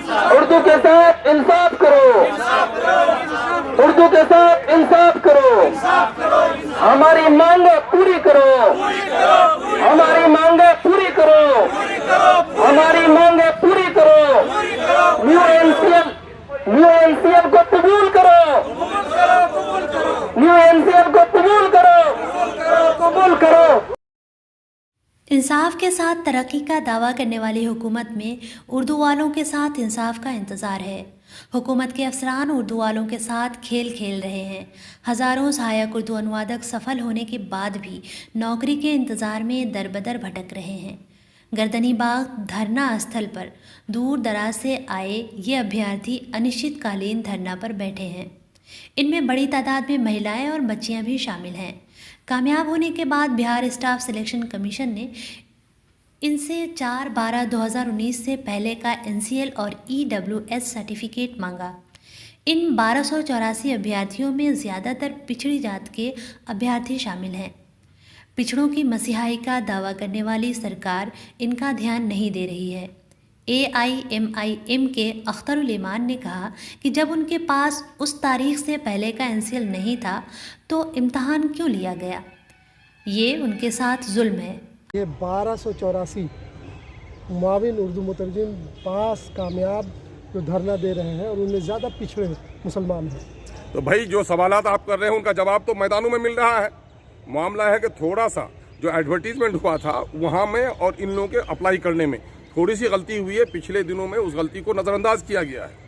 उर्दू के साथ इंसाफ करो, उर्दू के साथ इंसाफ करो, हमारी मांगे पूरी करो, हमारी मांगे पूरी करो, हमारी मांगे पूरी करो। न्यू एनसीएल को कबूल करो, न्यू एनसीएल को कबूल करो, कबूल करो। इंसाफ के साथ तरक्की का दावा करने वाली हुकूमत में उर्दू वालों के साथ इंसाफ का इंतज़ार है। हुकूमत के अफसरान उर्दू वालों के साथ खेल खेल रहे हैं। हज़ारों सहायक उर्दू अनुवादक सफल होने के बाद भी नौकरी के इंतज़ार में दरबदर भटक रहे हैं। गर्दनी बाग धरना स्थल पर दूर दराज से आए ये अभ्यर्थी अनिश्चितकालीन धरना पर बैठे हैं। इनमें बड़ी तादाद में महिलाएं और बच्चियां भी शामिल हैं। कामयाब होने के बाद बिहार स्टाफ सिलेक्शन कमीशन ने इनसे 4/12/2019 से पहले का NCL और EWS सर्टिफिकेट मांगा। इन 1284 अभ्यर्थियों में ज़्यादातर पिछड़ी जात के अभ्यर्थी शामिल हैं। पिछड़ों की मसीहाई का दावा करने वाली सरकार इनका ध्यान नहीं दे रही है। AIMIM के अख्तरुल ईमान ने कहा कि जब उनके पास उस तारीख से पहले का NCL नहीं था तो इम्तहान क्यों लिया गया। ये उनके साथ जुल्म है। ये 1284 मुआविन उर्दू मुतरजिम 5 कामयाब जो धरना दे रहे हैं और उनमें ज़्यादा पिछड़े मुसलमान हैं। तो भाई जो सवालात आप कर रहे हैं उनका जवाब तो मैदानों में मिल रहा है। मामला है कि थोड़ा सा जो एडवर्टीजमेंट हुआ था वहाँ में और इन लोगों के अप्लाई करने में थोड़ी सी गलती हुई है। पिछले दिनों में उस गलती को नज़रअंदाज किया गया है।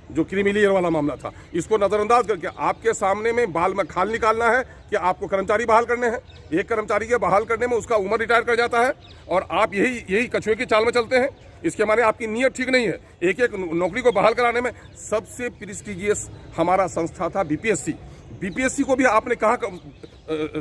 जो क्रीमी लेयर वाला मामला था इसको नज़रअंदाज करके आपके सामने में बाल में खाल निकालना है कि आपको कर्मचारी बहाल करने हैं। एक कर्मचारी के बहाल करने में उसका उम्र रिटायर कर जाता है और आप यही कछुए की चाल में चलते हैं। इसके माने आपकी नीयत ठीक नहीं है। एक एक नौकरी को बहाल कराने में सबसे प्रेस्टिजियस हमारा संस्था था बीपीएससी को भी आपने कहाँ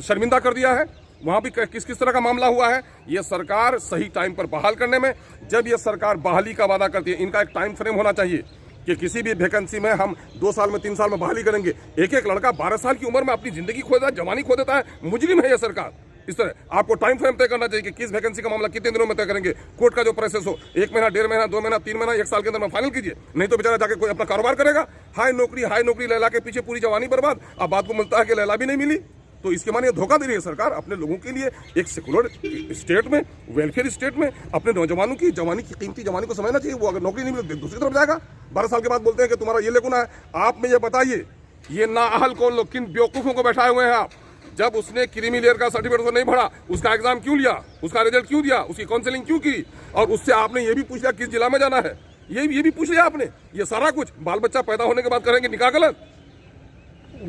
शर्मिंदा कर दिया है। वहाँ भी किस किस तरह का मामला हुआ है। ये सरकार सही टाइम पर बहाल करने में, जब ये सरकार बहाली का वादा करती है इनका एक टाइम फ्रेम होना चाहिए कि किसी भी वैकेंसी में हम 2 साल में 3 साल में बहाली करेंगे। एक एक लड़का 12 साल की उम्र में अपनी जिंदगी खो देता है, जवानी खो देता है। मुजरिम है ये सरकार। इस तरह आपको टाइम फ्रेम तय करना चाहिए कि किस वैकेंसी का मामला कितने दिनों में तय करेंगे। कोर्ट का जो प्रोसेस हो 1 महीना, 1.5 महीना, 2 महीना, 3 महीना, 1 साल के अंदर में फाइनल कीजिए। नहीं तो बेचारा जाके कोई अपना कारोबार करेगा। हाई नौकरी लैला के पीछे पूरी जवानी बर्बाद। अब बात को मिलता है कि लैला भी नहीं मिली। तो इसके माने धोखा दे रही है सरकार अपने लोगों के लिए। एक सेकुलर स्टेट में, वेलफेयर स्टेट में अपने नौजवानों की जवानी की कीमती जवानी को समझना चाहिए। वो अगर नौकरी नहीं मिले दूसरी तरफ जाएगा। 12 साल के बाद बोलते हैं कि तुम्हारा ये लेकुना है। आप में ये बताइए ये नाअहल कौन लोग, किन बेवकूफ़ों को बैठाए हुए हैं आप। जब उसने क्रीमी लेयर का सर्टिफिकेट नहीं भरा, उसका एग्जाम क्यों लिया, उसका रिजल्ट क्यों दिया, उसकी काउंसलिंग क्यों की, और उससे आपने ये भी पूछ लिया किस जिला में जाना है। ये भी पूछ लिया आपने। ये सारा कुछ बाल बच्चा पैदा होने के बाद करेंगे निकाह गलत।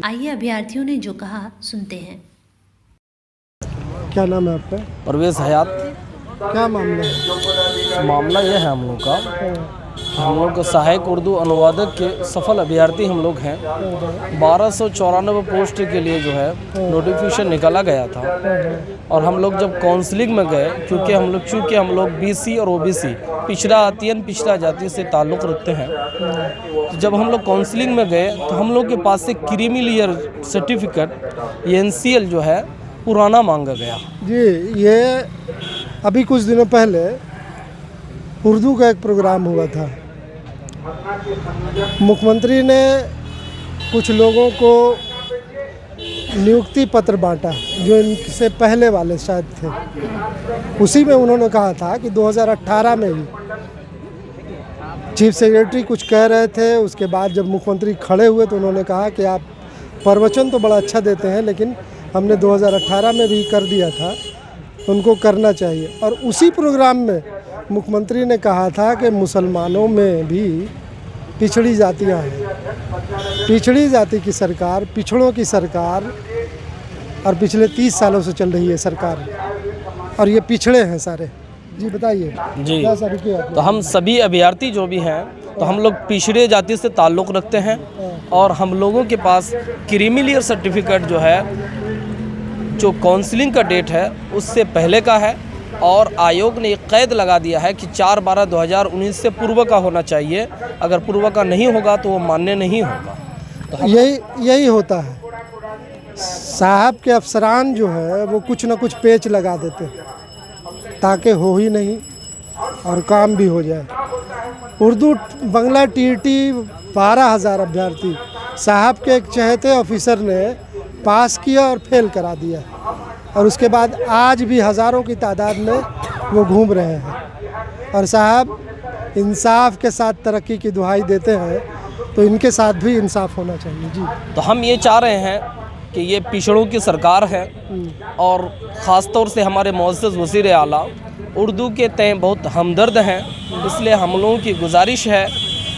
आइए अभ्यर्थियों ने जो कहा सुनते हैं। क्या नाम है आपका? परवेज़ हयात। क्या मामला है? मामला यह है हम लोग का, हम लोग सहायक उर्दू अनुवादक के सफल अभ्यर्थी हम लोग हैं। 1294 पोस्ट के लिए जो है नोटिफिकेशन निकाला गया था और हम लोग जब काउंसलिंग में गए, चूँकि हम लोग BC और OBC पिछड़ा जाति से ताल्लुक़ रखते हैं, तो जब हम लोग काउंसलिंग में गए तो हम लोग के पास से क्रीमी लेयर सर्टिफिकेट NCL जो है पुराना मांगा गया। जी, ये अभी कुछ दिनों पहले उर्दू का एक प्रोग्राम हुआ था। मुख्यमंत्री ने कुछ लोगों को नियुक्ति पत्र बांटा जो इनसे पहले वाले शायद थे। उसी में उन्होंने कहा था कि 2018 में ही चीफ सेक्रेटरी कुछ कह रहे थे। उसके बाद जब मुख्यमंत्री खड़े हुए तो उन्होंने कहा कि आप प्रवचन तो बड़ा अच्छा देते हैं लेकिन हमने 2018 में भी कर दिया था, उनको करना चाहिए। और उसी प्रोग्राम में मुख्यमंत्री ने कहा था कि मुसलमानों में भी पिछड़ी जातियां हैं। पिछड़ी जाति की सरकार, पिछड़ों की सरकार और पिछले 30 सालों से चल रही है सरकार, और ये पिछड़े हैं सारे। जी बताइए जी। क्या सभी किया? तो हम सभी अभ्यर्थी जो भी हैं तो हम लोग पिछड़े जाति से ताल्लुक़ रखते हैं और हम लोगों के पास क्रीमी लेयर सर्टिफिकेट जो है, जो काउंसलिंग का डेट है उससे पहले का है और आयोग ने एक कैद लगा दिया है कि 4/12/2019 से पूर्व का होना चाहिए। अगर पूर्व का नहीं होगा तो वो मान्य नहीं होगा। तो यही होता है। साहब के अफसरान जो है वो कुछ ना कुछ पेच लगा देते हैं ताकि हो ही नहीं। और काम भी हो जाए। उर्दू बंगला टीईटी 12,000 अभ्यर्थी साहब के एक चहेते ऑफिसर ने पास किया और फेल करा दिया, और उसके बाद आज भी हज़ारों की तादाद में वो घूम रहे हैं। और साहब इंसाफ के साथ तरक्की की दुहाई देते हैं, तो इनके साथ भी इंसाफ होना चाहिए। जी, तो हम ये चाह रहे हैं कि ये पिछड़ों की सरकार है, और ख़ास तौर से हमारे मुअज़्ज़ज़ वज़ीर आला उर्दू के तय बहुत हमदर्द हैं। इसलिए हम लोगों की गुजारिश है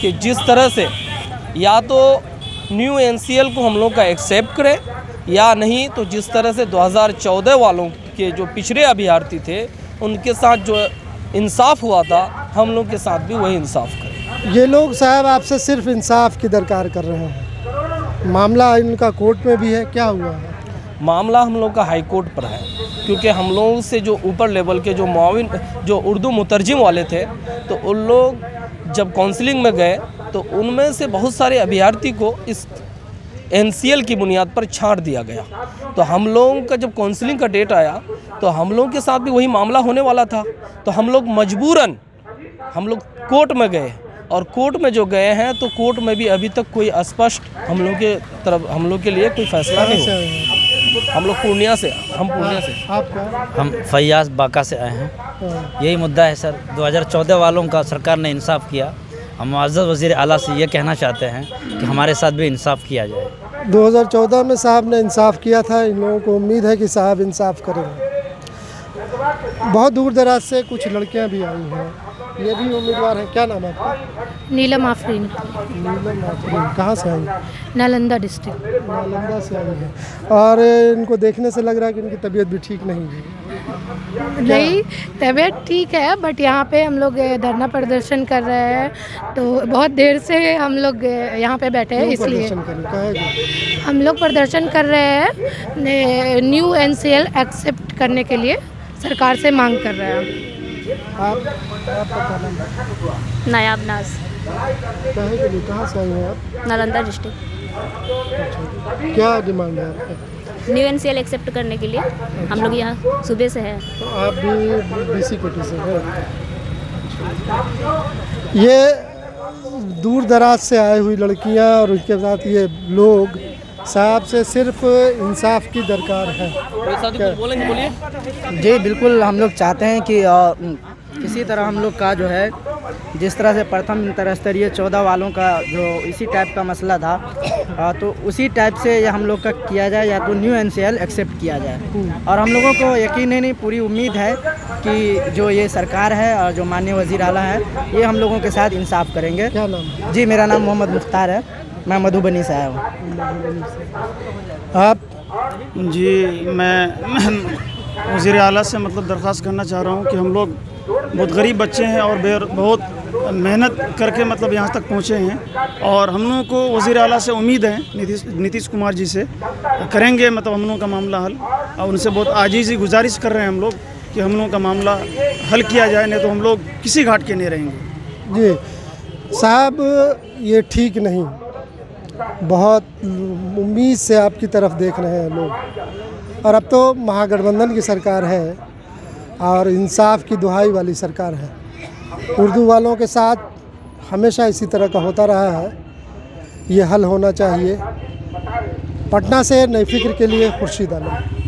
कि जिस तरह से या तो न्यू एनसीएल को हम लोग का एक्सेप्ट करें, या नहीं तो जिस तरह से 2014 वालों के जो पिछड़े अभ्यर्थी थे उनके साथ जो इंसाफ हुआ था, हम लोग के साथ भी वही इंसाफ करें। ये लोग साहब आपसे सिर्फ इंसाफ की दरकार कर रहे हैं। मामला इनका कोर्ट में भी है, क्या हुआ है? मामला हम लोग का हाई कोर्ट पर है, क्योंकि हम लोग से जो ऊपर लेवल के जो मुआविन जो उर्दू मुतरजिम वाले थे, तो उन लोग जब काउंसलिंग में गए तो उनमें से बहुत सारे अभ्यर्थी को इस एनसीएल की बुनियाद पर छांट दिया गया। तो हम लोगों का जब काउंसलिंग का डेट आया तो हम लोगों के साथ भी वही मामला होने वाला था। तो हम लोग मजबूरन हम लोग कोर्ट में गए, और कोर्ट में जो गए हैं तो कोर्ट में भी अभी तक कोई स्पष्ट हम लोग के लिए कोई फैसला नहीं हुआ। हम लोग पूर्णिया से, हम पूर्णिया से। आपका? हम फैयाज बाका से आए हैं। यही मुद्दा है सर, 2014 वालों का सरकार ने इंसाफ किया। हम मुअज़्ज़ज़ वज़ीर आला से ये कहना चाहते हैं कि हमारे साथ भी इंसाफ किया जाए। 2014 में साहब ने इंसाफ किया था, इन लोगों को उम्मीद है कि साहब इंसाफ करेंगे। बहुत दूर दराज से कुछ लड़कियां भी आई हैं, ये भी उम्मीदवार हैं। क्या नाम है आपका? नीलम आफरीन, नीलम आफरीन। कहाँ से आई? नालंदा डिस्ट्रिक्ट। नालंदा से आई है, और इनको देखने से लग रहा है कि इनकी तबीयत भी ठीक नहीं है। नहीं, तबीयत ठीक है, बट यहाँ पे हम लोग धरना प्रदर्शन कर रहे हैं, तो बहुत देर से हम लोग यहाँ पे बैठे हैं। इसलिए हम लोग प्रदर्शन कर रहे हैं, न्यू एनसीएल एक्सेप्ट करने के लिए सरकार से मांग कर रहे हैं। नायाब नाज, कहाँ से आए हैं आप? नालंदा डिस्ट्रिक्ट। क्या डिमांड है आपका? न्यू एनसीएल एक्सेप्ट करने के लिए हम लोग यहाँ सुबह से हैं। तो आप भी बीसी कोटी से हैं? ये दूर दराज से आई हुई लड़कियाँ और उनके साथ ये लोग साहब से सिर्फ इंसाफ की दरकार है। जी बिल्कुल, हम लोग चाहते हैं कि किसी तरह हम लोग का जो है, जिस तरह से प्रथम अंतर्राष्ट्रीय 14 वालों का जो इसी टाइप का मसला था, तो उसी टाइप से ये हम लोग का किया जाए, या तो न्यू एनसीएल एक्सेप्ट किया जाए। और हम लोगों को यकीन नहीं पूरी उम्मीद है कि जो ये सरकार है और जो माननीय वज़ीर आला है, ये हम लोगों के साथ इंसाफ करेंगे। क्या नाम है? जी मेरा नाम मोहम्मद मुख्तार है, मैं मधुबनी से आया हूँ। आप? जी मैं वज़ीर आला से मतलब दरख्वास्त करना चाह रहा हूँ कि हम लोग बहुत गरीब बच्चे हैं और बहुत मेहनत करके मतलब यहाँ तक पहुँचे हैं, और हम लोगों को वज़ीर आला से उम्मीद है, नीतीश कुमार जी से करेंगे मतलब हम लोगों का मामला हल। और उनसे बहुत आजीज़ी गुजारिश कर रहे हैं हम लोग कि हम लोगों का मामला हल किया जाए, नहीं तो हम लोग किसी घाट के नहीं रहेंगे। जी साहब, ये ठीक नहीं, बहुत उम्मीद से आपकी तरफ देख रहे हैं लोग। और अब तो महागठबंधन की सरकार है और इंसाफ की दुहाई वाली सरकार है। उर्दू वालों के साथ हमेशा इसी तरह का होता रहा है, ये हल होना चाहिए। पटना से नई फिक्र के लिए खुर्शीद आलम।